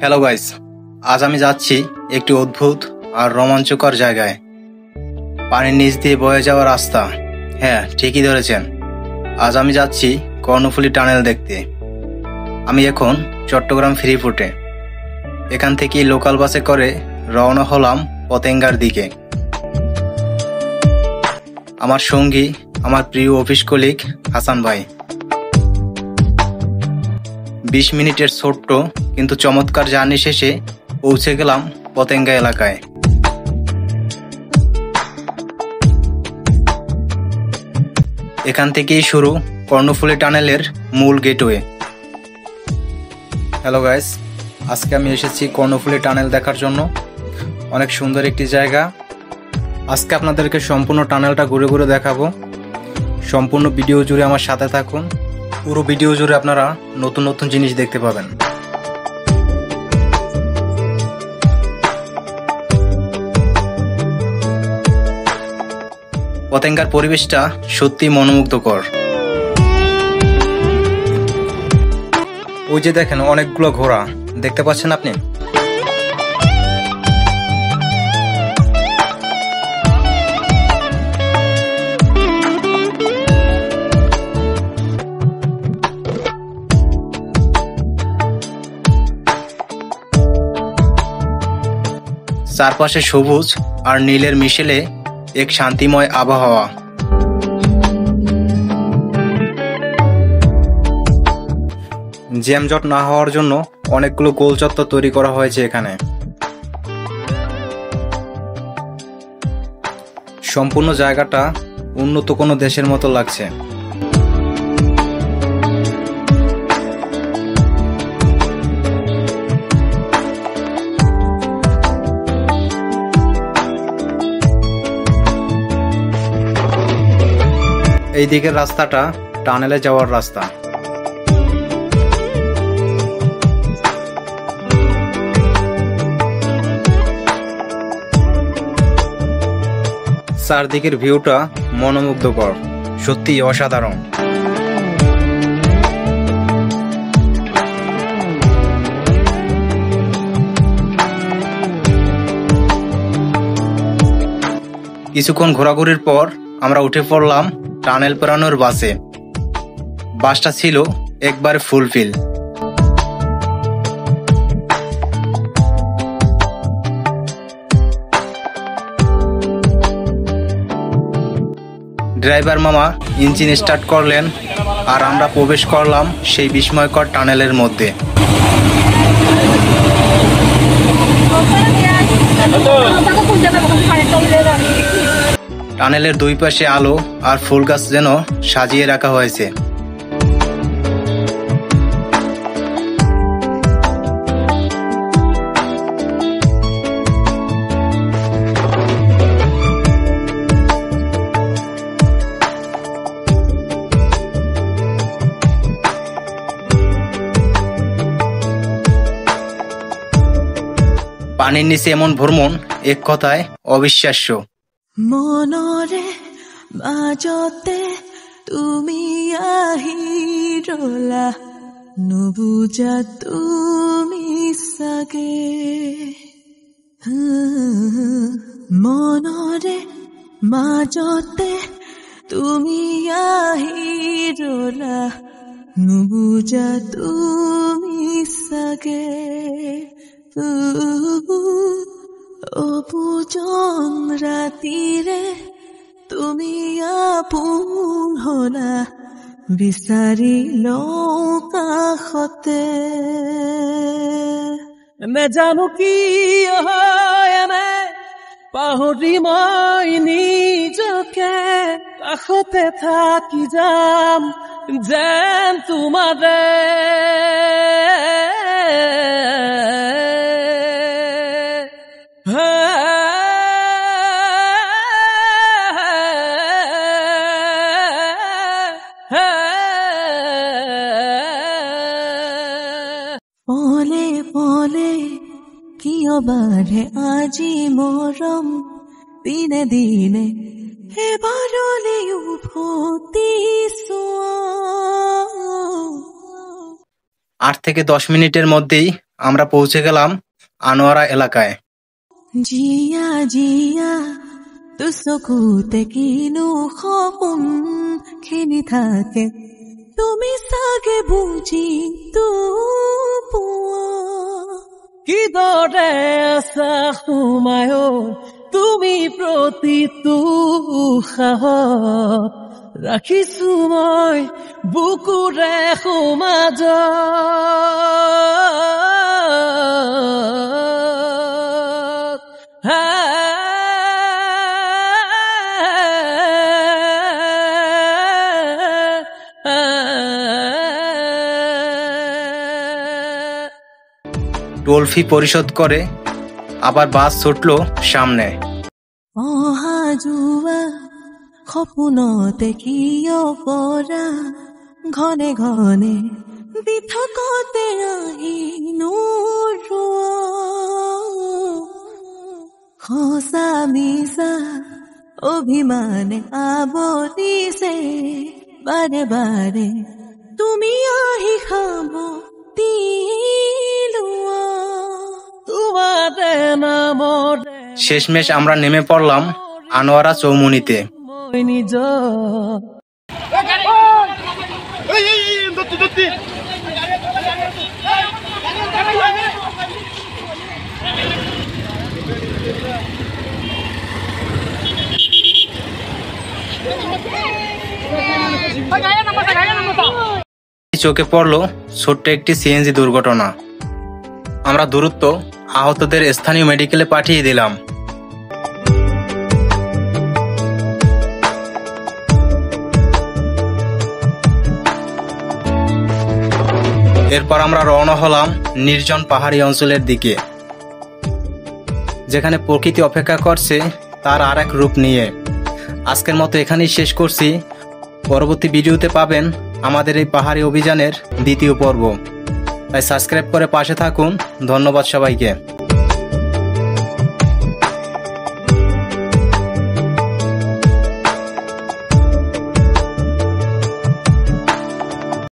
Hello guys, আজ আমি যাচ্ছি একটি অদ্ভুত আর রোমাঞ্চকর জায়গায়। পানির নিচ দিয়ে বয়ে যাওয়া রাস্তা। হ্যাঁ, ঠিকই ধরেছেন। আজ আমি যাচ্ছি কর্ণফুলী টানেল দেখতে। আমি এখন চট্টগ্রাম ফ্রিফুটে। এখান থেকেই লোকাল বাসে করে রওনা হলাম পতেঙ্গার দিকে। আমার সঙ্গী আমার প্রিয় অফিস কলিগ হাসান ভাই। 20 মিনিটের ছোট্ট কিন্তু চমৎকার জার্নি শেষে পৌঁছে গেলাম পতেঙ্গা এলাকায়। এখান থেকেই শুরু কর্ণফুলী টানেলের মূল গেটওয়ে। হ্যালো গাইস, আজকে আমি এসেছি কর্ণফুলী টানেল দেখার জন্য। অনেক সুন্দর একটি জায়গা। আজকে আপনাদেরকে সম্পূর্ণ টানেলটা ঘুরে ঘুরে দেখাবো। সম্পূর্ণ ভিডিও জুড়ে আমার সাথে থাকুন। পুরো ভিডিও জুড়ে আপনারা নতুন নতুন জিনিস দেখতে পাবেন। পতেঙ্গার পরিবেশটা সত্যি মনোমুগ্ধকর। ওই যে দেখেন অনেকগুলো ঘোড়া দেখতে পাচ্ছেন আপনি। চারপাশে সবুজ আর নীলের মিশেলে এক শান্তিময় আবহাওয়া। জ্যামজট না হওয়ার জন্য অনেকগুলো গোল চত্বর তৈরি করা হয়েছে এখানে। সম্পূর্ণ জায়গাটা উন্নত কোনো দেশের মতো লাগছে। এই দিকের রাস্তাটা টানেলে যাওয়ার রাস্তা। চারদিকের ভিউটা মনোমুগ্ধকর, সত্যি অসাধারণ। কিছুক্ষণ ঘোরাঘুরির পর আমরা উঠে পড়লাম টানেল পেরানোর বাসে। বাসটা ছিল একবার ফুলফিল। ড্রাইভার মামা ইঞ্জিন স্টার্ট করলেন আর আমরা প্রবেশ করলাম সেই বিস্ময়কর টানেলের মধ্যে। টানেলের দুই পাশে আলো আর ফুল গাছ যেন সাজিয়ে রাখা হয়েছে। পানির নিচে এমন ভ্রমণ এক কথায় অবিশ্বাস্য। মনরে মাজতে তুমি আহিৰলা, নুবুজা তুমি চাগে। মনৰে মাজতে তুমি আহিৰলা, নুবুজা তুমি চাগে। অবুজন ৰাতিৰে তুমি আপোন হলা, বিচাৰি লওঁ কাষতে। নেজানো কি হয় এনে পাহৰি মই নিজকে, কাষতে থাকি যাম যেন তোমাৰে। পলে পলে কিয় বাঢ়ে আজি মৰম, দিনে দিনে এবাৰলে উভতি চোৱা। 8 থেকে 10 মিনিটের মধ্যেই আমরা পৌঁছে গেলাম আনোয়ারা এলাকায়। জিয়া জিয়া তোৰ চকুতে কিনো সপোন খিনি থাকে, তুমি চাগে বুজি পোৱা। কিদৰে আছা সোমায় তুমি প্ৰতিটো উশাহ, ৰাখিছো মই বুকুৰে সমাজত। টোল ফি পরিশোধ করে আবার বাস ছুটলো সামনে। অহা যোৱা সপোনতে কিয় পৰা, ঘনে ঘনে বিথকতে আহি নোৰোৱা। সঁচা মিছা অভিমানে আৱৰিছে বাৰে বাৰে, তুমি আহি সামতি লোৱা। তোমাৰে নামৰে শেষমেশ আমরা নেমে পড়লাম আনোয়ারা চৌমুনিতে। মই নিজৰ চোখে পড়লো ছোট্ট একটি সিএনজি দুর্ঘটনা। আমরা দ্রুত আহতদের স্থানীয় মেডিকেলে পাঠিয়ে দিলাম। এরপর আমরা রওনা হলাম নির্জন পাহাড়ি অঞ্চলের দিকে, যেখানে প্রকৃতি অপেক্ষা করছে তার আর এক রূপ নিয়ে। আজকের মতো এখানেই শেষ করছি। পরবর্তী ভিডিওতে পাবেন আমাদের এই পাহাড়ি অভিযানের দ্বিতীয় পর্ব। তাই সাবস্ক্রাইব করে পাশে থাকুন। ধন্যবাদ সবাইকে।